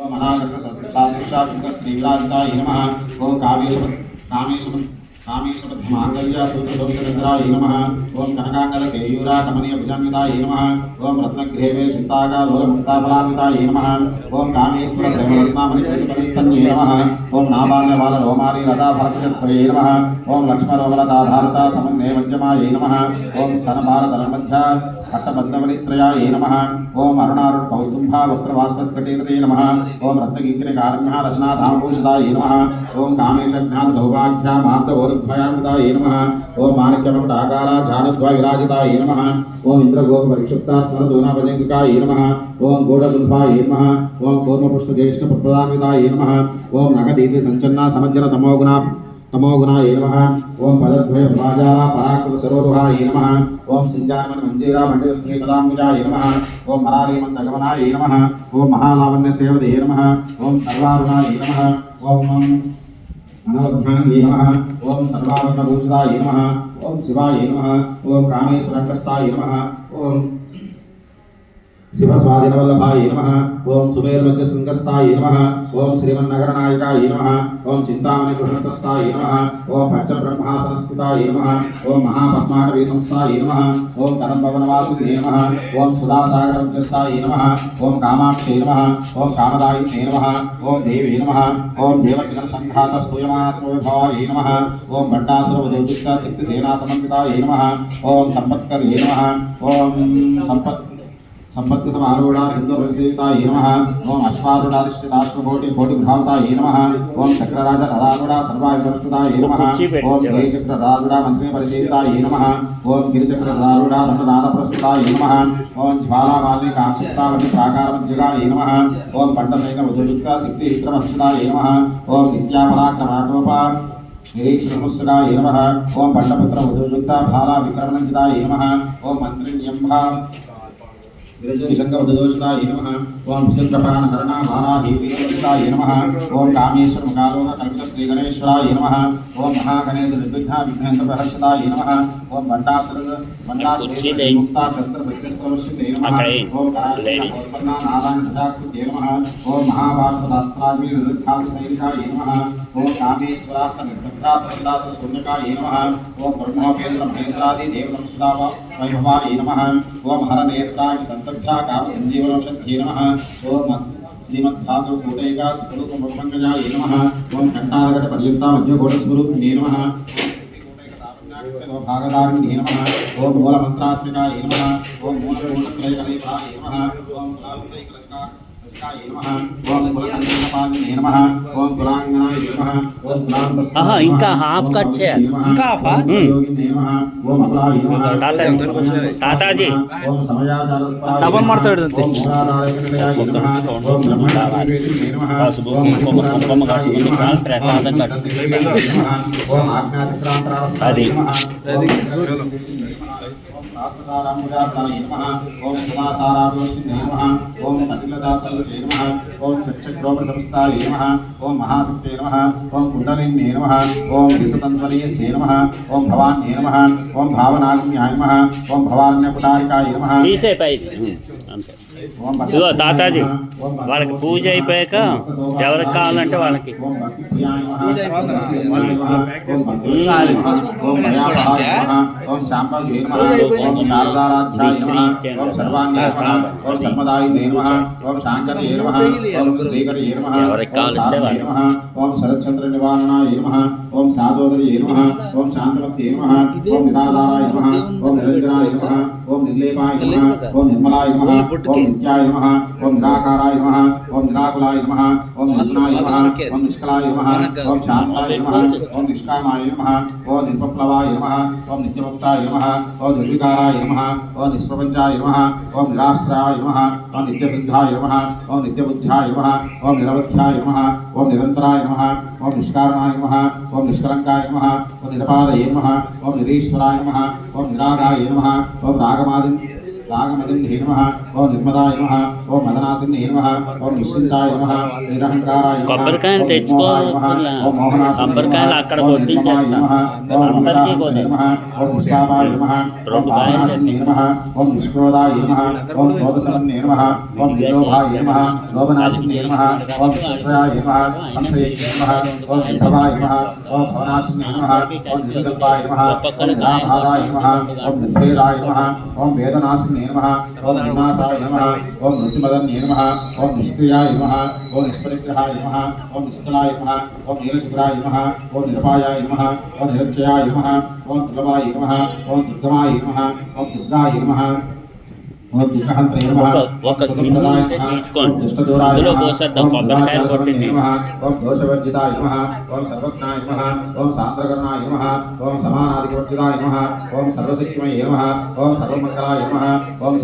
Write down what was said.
ओम अनागत सादृश्य श्रीविराजिताय नमः। ओम कामेशमांगल्य सूत्रदोषरंद्राय नमः। ओम कनकांगद केयूरा कमनीय भुजन्विताय नमः। ओम रत्नग्रेवे चिंताकालोलमुक्ताफलान्विताय नमः। ओम कामेश्वर प्रेमरत्नामणिप्रतिपरिस्तन्ये नमः। ओम नाबाल्यबाल रोमारी लता भरतचत्रे नमः। ओम लक्ष्मणोमलताधारता समन्वय मध्यमाय नमः। ओम स्तनभारतरमध्य पट्टबद्धवलित्रयाय नमः। ओम अरुणारुण कौस्तुम्भा वस्त्रवास्पत्कटेरते नमः। ओम रत्नकिंकरकारुण्य रचनाधामभूषिताय नमः। ओम कामेशज्ञान सौभाग्यामार्दवोरुद्भयान्विताय नमः। ओम माणिक्यमकुटाकारा जानुद्वयविराजिताय नमः। ओम इंद्रगोपरिक्षुप्ता स्मरदूनाभजंगिकाय नमः। ओम गूढ़दुल्भाय नमः। ओम कूर्मपुष्पदेशप्रदान्विताय नमः। ओम नगदीति संचन्ना समज्जन तमोगुणाय नमः। ओम पदद्वय भाजाला पराकृत सरोरुहाय नमः। ओम सिंजामन मंजीरा मंडित श्रीपदाम्बुजाय नमः। ओम मरारीमन्दगमनाय नमः। ओम महालावण्य सेवदे नमः। ओम सर्वारुणाय नमः। ओम अनवध्याङ्गे नमः। ओम सर्वारुणभूषिताय नमः। ओम शिवाय नमः। ओम कामेश्वरङ्कस्ताय नमः। ओम शिवस्वादिनवल्लभाय नमः। ओम सुमेरमध्यशृङ्गस्ताय नमः। ओम श्रीमन्नगरनायकाय नमः। ओम चिन्तामणिगृहस्थाय नमः। ओम पंचब्रह्मासनस्थिताय नमः। ओम महापद्माटवीसंस्थाय नमः। ओम कदम्बवनवासिने नमः। ओम सुधासागरमध्यस्थाय नमः। ओम कामाक्षे नमः। ओम कामदायिने नमः। ओम देवे नमः। ओम देवसिंहसङ्घातस्तूयमात्मविभवाय नमः। ओम भण्डासुरवधूयुक्त शक्तिसेनासमन्विताय नमः। ओम सम्पत्कर्ये नमः। ओम संपत्ति समारूढ़ा सिंधुसेविताय नमः। ओम अश्वारूढ़ाधिष्ठिताश्वकोटिकोटिभ्रांताय नमः। ओम चक्रराज रदारूढ़ा सर्वायुधस्तुताय नमः। ओम गिरिचक्ररारूढ़ा मंत्रिपरिसेविताय नमः। ओम गिरिचक्ररारूढ़ा दंडनादप्रस्तुताय नमः। ओम ज्वालामालिकाक्षिप्तावति प्राकारमज्जिगाय नमः। ओम पंडसैनवधूयुक्त शक्तिविक्रमक्षिताय नमः। ओम नित्यापराक्रमाटोपा निरीक्षणमुत्सुकाय नमः। ओम पंडपुत्रवधूयुक्त भाला विक्रमणजिताय नमः। ओम मंत्रिण्यंभा विरजनिषङ्गवधदोषिताय नमः। ओम विशुद्धप्राणहरणा वाराहीवीरवदिताय नमः। ओम कामेश्वरमकालोकल्पितश्रीगणेश्वराय नमः। ओम महागणेशनिर्विघ्ना विघ्नेन्द्रप्रहर्षिताय नमः। ओम भण्डासुरमुक्ता शस्त्रभृत्यस्त्रवश्यते नमः। ओम नारायणभजाकृत्ये नमः। ओम महाभास्वदास्त्राग्निरुद्धासुसैनिकाय नमः। ओम कामेश्वरास्त्रनिर्बन्धासुरदासुरशून्यकाय नमः। ओम ब्रह्मोपेन्द्रमहेन्द्रादि देवसंसुदाव वैभवाय नमः। ओम हरनेत्राय संतभ्या काम संजीवनौषध्ये नमः। ओम श्रीमद्भागवत कोटैका स्वरूपमपङ्कजाय नमः। ओम घंटाधर पर्यंता मध्यकोट स्वरूपिणे नमः। भागदारिणे नमः। ओम मूलमन्त्रात्मिकाय नमः। ओम मूलमूलत्रयकलेभ्याय नमः। ओम कुलांतैकलस्काय नमः। ओम कुलसंकल्पपालिने नमः। ओम कुलांगनाय नमः। ओम कुलांतस्थ ఇంకా హాఫ్ కట్ చేయాలి ఇంకా హాఫ్ యోగినే నమः। ఓం అమలాయ నమः। తాతాజీ ఓం సమయాచారస్పరాయ డబల్ మాట్లాడుతుంది ఓం మూలాధారకృతయాయ నమः। ఓం బ్రహ్మణాధిపతినే నమः। ఓం కాల్ ప్రసాదం కట్టు ఓం ఆజ్ఞాచక్రాంతరాస్తాయ నమः। शास्त्रकाराम्बुजाग्राय नमः। ओम सुधासारादोषिने नमः। ओम कटिलदासल्लुचे नमः। ओम चक्षग्रोपसंस्थाय नमः। ओम महाशक्ते नमः। ओम कुण्डलिन्ये नमः। ओम विशतन्त्वरीयसे नमः। ओम भवान्ये नमः। ओम भावनाग्न्याय नमः। ओम भवान्यपुटारिकाय नमः। ఇదిగో తాతాజీ వాళ్ళకి పూజ అయిపోయాక ఎవరికి కావాలంటే వాళ్ళకి ఓం శాంభవే నమః। ఓం శారదారాధ్యాయ నమః। ఓం సర్వాణ్యే నమః। ఓం సన్మదాయినే నమః। ఓం శాంకర్యే నమః। ఓం శ్రీకర్యే నమః। ఓం శారదాయ నమః। ఓం శరత్చంద్ర నివారణాయ నమః। ఓం సాదోదర్యే నమః। ఓం శాంతమత్యే నమః। ఓం నిరాధారాయ నమః। ఓం నిరంజనాయ నమః। ఓం నిర్లేపాయ నమః। ఓం నిర్మలాయ నమః। ఓం నిత్యాయ नमः। ओम निराकाराय नमः। ओम निराकुलाय नमः। ओम निर्गुणाय नमः। ओम निष्कलाय नमः। ओम शांताय नमः। ओम निष्कामाय नमः। ओम निर्विप्लवाय नमः। ओम नित्यमुक्ताय नमः। ओम निर्विकाराय नमः। ओम निष्प्रपंचाय नमः। ओम निराश्रयाय नमः। ओम नित्यबुद्धाय नमः। ओम नित्यबुद्ध्याय नमः। ओम निरवध्याय नमः। ओम निरंतराय नमः। ओम निष्कारणाय नमः। ओम निष्कलंकाय नमः। ओम निरपादये नमः। ओम निरीश्वराय नमः। ओम निरागाय नमः। ओम रागमदिन्हे नमः। ओम निर्मदाय नमः। ఓం మదనాసిన్నే నమః ఓం నిశ్చింతాయ నమః నిరహంకారాయ నమః కొబ్బరికాయలు ఓం తెచ్చుకోవాలా? నిర్మోహాయ నమః ఓం మోహనాసిన్నే కొబ్బరికాయలు నమః అక్కడ ఓం కొట్టించేస్తా. నిర్మమాయ నమః ఓం అందరికీ అమృతాయ కొట్టు. నమః ఓం నిష్కామాయ నమః ఓం రెండు కాయలు పావనాసిన్నే నమః ఓం నిష్క్రోధాయ నమః ఓం క్రోధసమన్నే నమః ఓం నిర్లోభాయ నమః లోభనాశిన్నే నమః ఓం సంశయాయ నమః సంశయే నమః ఓం విభవాయ నమః ఓం భవనాశిన్నే నమః ఓం నిర్వికల్పాయ నమః ఓం నిరాభాదాయ నమః ఓం నిర్భేదాయ నమః ఓం వేదనాశిన్నే నమః ఓం వినాశాయ నమః ఓం మృత్యుమదన్నే నమః ఓం నిష్క్రియాయ నమః ఓం నిష్పరిగ్రహాయ నమః ఓం నిష్కలాయ నమః ఓం నీలశుభ్రాయ నమః ఓం నిరపాయాయ నమః ఓం నిరక్షయాయ నమః ఓం దుర్లభాయ నమః ఓం దుర్గమాయ నమః ఓం దుర్గాయ నమః ఓం దుర్గహంత్రే నమః ఒక గిన్నె ఉంటే తీసుకోండి. అందులో పోసేద్దాం కొబ్బరికాయలు కొట్టింది. ఓం దోషవర్జితాయ నమః ఓం సర్వజ్ఞాయ నమః ఓం సాంద్రకర్ణాయ నమః ఓం సమానాధికవర్జితాయ నమః ఓం సర్వశక్తిమయే నమః ఓం సర్వమంగళాయ నమః ఓం